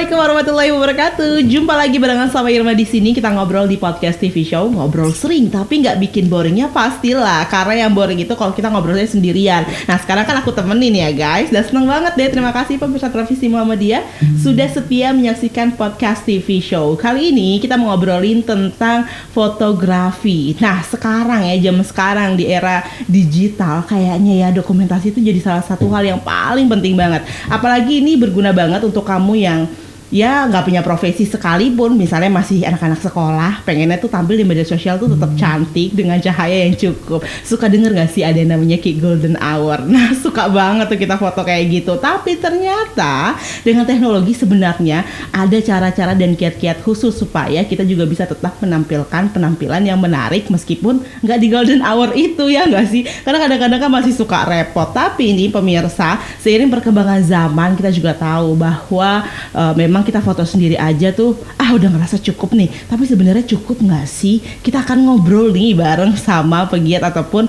Assalamualaikum warahmatullahi wabarakatuh. Jumpa lagi barengan sama Irma di sini. Kita ngobrol di podcast TV show. Ngobrol sering tapi nggak bikin boringnya pastilah. Karena yang boring itu kalau kita ngobrolnya sendirian. Nah sekarang kan aku temenin ya guys. Dan seneng banget deh. Terima kasih pemirsa televisi Muhammadiyah sudah setia menyaksikan podcast TV show. Kali ini kita mau ngobrolin tentang fotografi. Nah sekarang ya, zaman sekarang di era digital kayaknya ya dokumentasi itu jadi salah satu hal yang paling penting banget. Apalagi ini berguna banget untuk kamu yang ya nggak punya profesi sekalipun, misalnya masih anak-anak sekolah, pengennya tuh tampil di media sosial tuh tetap cantik dengan cahaya yang cukup. Suka denger nggak sih ada yang namanya kayak golden hour? Nah suka banget tuh kita foto kayak gitu. Tapi ternyata dengan teknologi sebenarnya ada cara-cara dan kiat-kiat khusus supaya kita juga bisa tetap menampilkan penampilan yang menarik meskipun nggak di golden hour itu, ya nggak sih? Karena kadang-kadang kan masih suka repot. Tapi ini pemirsa, seiring perkembangan zaman kita juga tahu bahwa memang kita foto sendiri aja tuh udah ngerasa cukup nih, tapi sebenarnya cukup nggak sih? Kita akan ngobrol nih bareng sama pegiat ataupun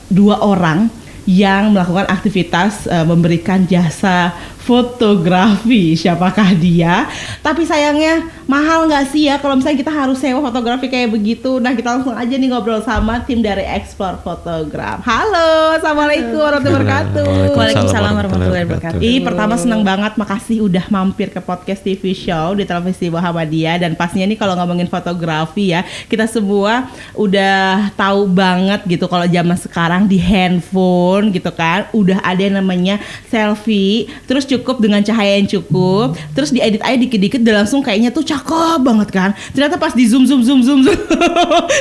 dua orang yang melakukan aktivitas memberikan jasa fotografi. Siapakah dia? Tapi sayangnya mahal nggak sih ya kalau misalnya kita harus sewa fotografi kayak begitu? Nah kita langsung aja nih ngobrol sama tim dari Explore Photograph. Halo, assalamualaikum warahmatullahi wabarakatuh. Waalaikumsalam warahmatullahi wabarakatuh. Pertama senang banget, makasih udah mampir ke podcast TV show di televisi Muhammadiyah. Dan pastinya nih kalau ngomongin fotografi ya, kita semua udah tahu banget gitu kalau zaman sekarang di handphone gitu kan udah ada yang namanya selfie, terus cukup dengan cahaya yang cukup, terus diedit aja dikit-dikit dan langsung kayaknya tuh cakep banget kan. Ternyata pas di zoom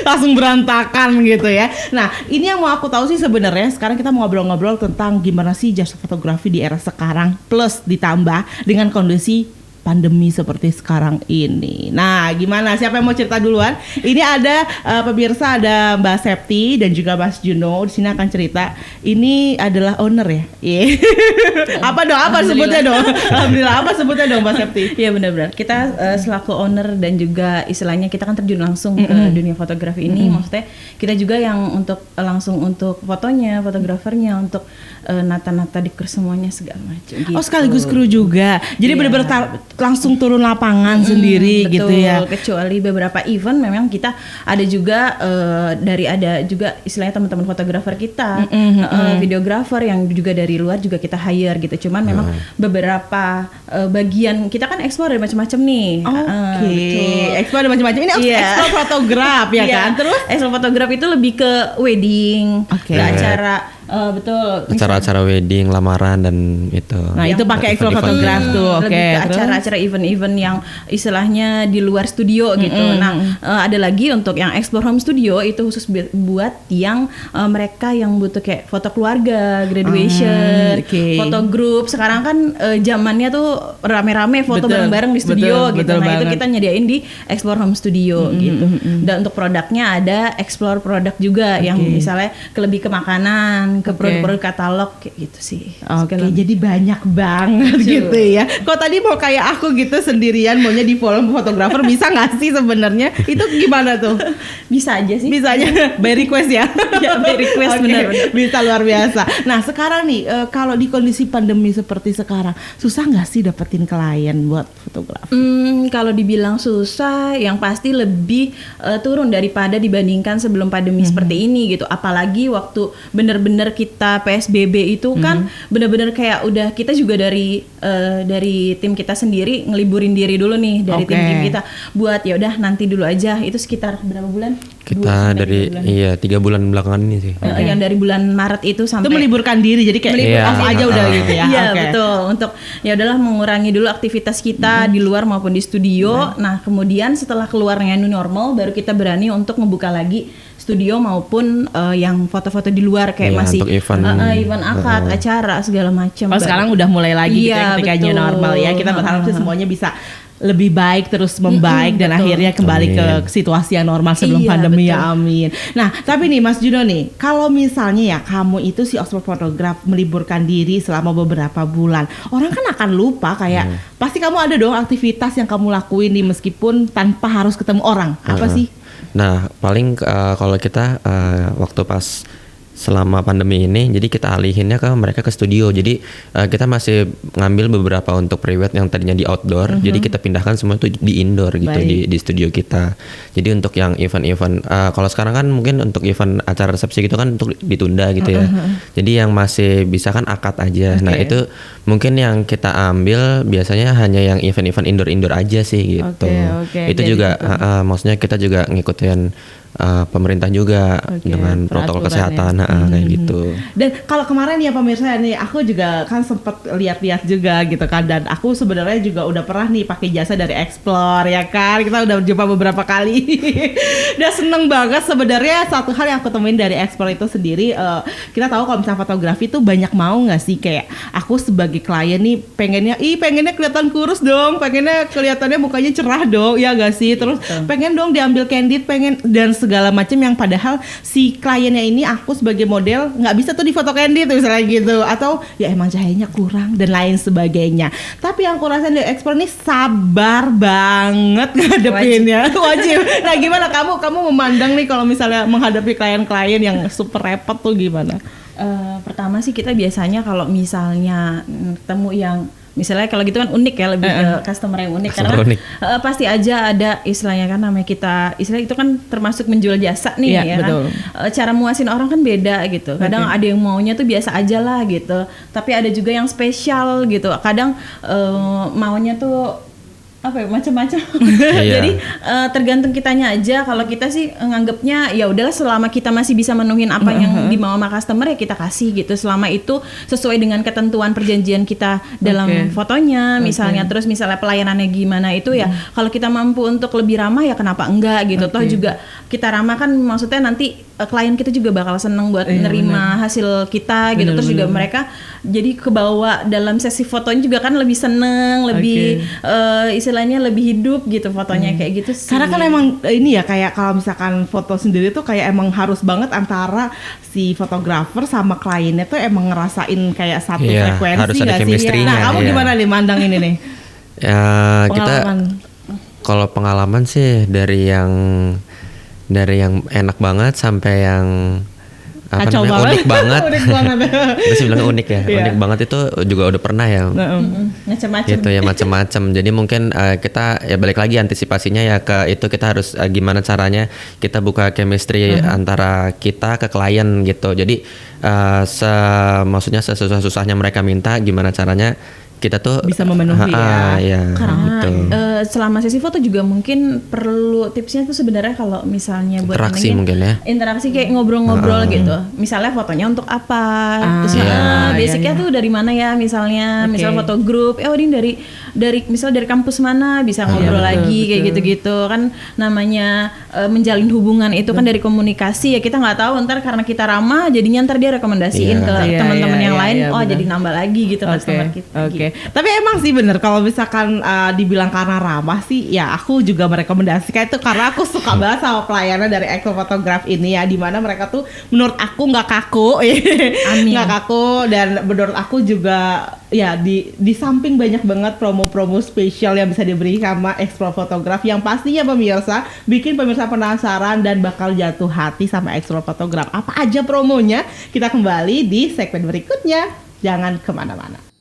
langsung berantakan gitu ya. Nah ini yang mau aku tahu sih sebenarnya, sekarang kita mau ngobrol-ngobrol tentang gimana sih jasa fotografi di era sekarang, plus ditambah dengan kondisi pandemi seperti sekarang ini. Nah, gimana? Siapa yang mau cerita duluan? Ini ada pemirsa, ada Mbak Septi dan juga Mas Juno. Di sini akan cerita. Ini adalah owner ya? Yeah. Apa sebutnya dong? Alhamdulillah, apa sebutnya dong Mbak Septi? Iya benar-benar. Kita selaku owner dan juga istilahnya kita kan terjun langsung ke dunia fotografi ini. Maksudnya kita juga yang langsung untuk fotonya, fotografernya, untuk nata-nata dekor semuanya segala macam. Gitu. Oh sekaligus kru juga. Jadi benar-benar langsung turun lapangan sendiri betul, gitu ya. Kecuali beberapa event memang kita ada juga ada juga istilahnya teman-teman fotografer kita, videografer yang juga dari luar juga kita hire gitu. Cuman memang beberapa bagian kita kan explore dari macam-macam nih. Explore dari macam-macam. Ini explore fotograf ya kan. Terus explore fotograf itu lebih ke wedding, ke acara. Betul. Acara-acara wedding, lamaran dan itu. Nah itu pakai explore photograph tuh. Lebih ke acara-acara event-event yang istilahnya di luar studio gitu. Nah ada lagi untuk yang explore home studio itu khusus buat yang mereka yang butuh kayak foto keluarga, graduation, foto grup. Sekarang kan zamannya tuh rame-rame foto bareng-bareng di studio gitu. Nah itu kita nyediain di explore home studio gitu. Dan untuk produknya ada explore produk juga yang misalnya lebih ke makanan, ke produk-produk katalog kayak gitu sih. Jadi banyak banget gitu ya. Kok tadi mau kayak aku gitu sendirian maunya di follow fotografer, bisa nggak sih sebenarnya? Itu gimana tuh? Bisa aja sih. Bisa aja. By request ya. Ya by request benar-benar. Bisa luar biasa. Nah sekarang nih kalau di kondisi pandemi seperti sekarang susah nggak sih dapetin klien buat fotografi? Kalau dibilang susah, yang pasti lebih turun daripada dibandingkan sebelum pandemi seperti ini gitu. Apalagi waktu bener-bener kita PSBB itu kan bener-bener kayak udah kita juga dari tim kita sendiri ngeliburin diri dulu nih dari tim kita buat ya udah nanti dulu aja. Itu sekitar berapa bulan? Kita dari 3 bulan belakangan ini sih. Yang dari bulan Maret itu sampai itu meliburkan diri, jadi kayak off aja udah gitu ya. Iya betul, untuk ya udahlah mengurangi dulu aktivitas kita di luar maupun di studio. Nah kemudian setelah keluarnya new normal baru kita berani untuk membuka lagi studio maupun yang foto-foto di luar kayak masih event akad, acara segala macam. Sekarang udah mulai lagi gitu ya, ketika new normal ya. Kita berharap sih semuanya bisa lebih baik, terus membaik dan akhirnya kembali ke situasi yang normal sebelum pandemi ya, amin. Nah tapi nih Mas Juno nih, kalau misalnya ya kamu itu si Explore Photograph meliburkan diri selama beberapa bulan, orang kan akan lupa kayak pasti kamu ada dong aktivitas yang kamu lakuin nih meskipun tanpa harus ketemu orang. Apa sih? Nah paling kalau kita waktu pas selama pandemi ini, jadi kita alihinnya ke mereka ke studio. Jadi kita masih ngambil beberapa untuk pre-wed yang tadinya di outdoor, jadi kita pindahkan semua itu di indoor gitu di studio kita. Jadi untuk yang event-event, kalau sekarang kan mungkin untuk event acara resepsi gitu kan untuk ditunda gitu ya. Jadi yang masih bisa kan akad aja. Nah itu mungkin yang kita ambil biasanya hanya yang event-event indoor aja sih gitu. Itu jadi juga maksudnya kita juga ngikutin pemerintah juga dengan protokol kesehatan kayak gitu. Dan kalau kemarin ya pemirsa nih, aku juga kan sempet lihat-lihat juga gitu kan, dan aku sebenarnya juga udah pernah nih pakai jasa dari Explore ya kan, kita udah berjumpa beberapa kali. Udah seneng banget sebenarnya. Satu hal yang aku temuin dari Explore itu sendiri, kita tahu kalau misalnya fotografi tuh banyak mau nggak sih, kayak aku sebagai klien nih pengennya kelihatan kurus dong, pengennya kelihatannya mukanya cerah dong, ya nggak sih, terus pengen dong diambil candid, pengen dan segala macam yang padahal si kliennya ini aku sebagai model nggak bisa tuh di foto candid misalnya gitu, atau ya emang cahayanya kurang dan lain sebagainya. Tapi yang aku rasain dari Explore nih sabar banget ngadepinnya. Wajib. Nah gimana kamu memandang nih kalau misalnya menghadapi klien-klien yang super repot tuh gimana? Pertama sih kita biasanya kalau misalnya temu yang misalnya kalau gitu kan unik ya, lebih ke customer yang unik karena pasti aja ada istilahnya kan, namanya kita istilah itu kan termasuk menjual jasa nih ya betul. Kan cara muasin orang kan beda gitu, kadang ada yang maunya tuh biasa aja lah gitu, tapi ada juga yang spesial gitu, kadang maunya tuh apa ya, macam-macam. Jadi tergantung kitanya aja. Kalau kita sih nganggapnya ya udahlah, selama kita masih bisa menuhin apa yang dimau sama customer ya kita kasih gitu, selama itu sesuai dengan ketentuan perjanjian kita dalam fotonya misalnya. Terus misalnya pelayanannya gimana itu ya kalau kita mampu untuk lebih ramah ya kenapa enggak gitu. Toh juga kita ramah kan maksudnya nanti klien kita juga bakal seneng buat nerima hasil kita gitu. Terus juga mereka jadi kebawa dalam sesi fotonya juga kan lebih seneng, lebih istilahnya lebih hidup gitu fotonya kayak gitu sih. Karena kan emang ini ya, kayak kalau misalkan foto sendiri tuh kayak emang harus banget antara si fotografer sama kliennya tuh emang ngerasain kayak satu frekuensi harus ada chemistry-nya. Nah kamu gimana nih mandang ini nih? Ya kita kalau pengalaman sih dari yang enak banget sampai yang apa namanya, unik banget. Terus bilang unik ya, unik banget itu juga udah pernah ya. Macam-macam. Gitu ya, macam-macam. Jadi mungkin kita ya balik lagi antisipasinya ya ke itu, kita harus gimana caranya kita buka chemistry antara kita ke klien gitu. Jadi maksudnya sesusah-susahnya mereka minta, gimana caranya kita tuh bisa memenuhi karena gitu. Selama sesi foto juga mungkin perlu tipsnya tuh sebenarnya kalau misalnya buat interaksi mungkin ya, interaksi kayak ngobrol-ngobrol gitu, misalnya fotonya untuk apa, terus basicnya tuh dari mana ya, misalnya misal foto grup, ini dari kampus mana, bisa ngobrol lagi kayak gitu-gitu kan, namanya menjalin hubungan itu kan dari komunikasi ya. Kita nggak tahu ntar karena kita ramah jadinya ntar dia rekomendasiin ke teman-teman yang lain, jadi nambah lagi gitu customer kita. Tapi emang sih bener kalau misalkan dibilang karena ramah sih ya, aku juga merekomendasikan itu karena aku suka banget sama pelayanan dari Explore Photograph ini ya, dimana mereka tuh menurut aku nggak kaku, nggak kaku, dan menurut aku juga ya di samping banyak banget promo-promo spesial yang bisa diberi sama Explore Photograph yang pastinya pemirsa bikin pemirsa penasaran dan bakal jatuh hati sama Explore Photograph. Apa aja promonya? Kita kembali di segmen berikutnya. Jangan kemana-mana.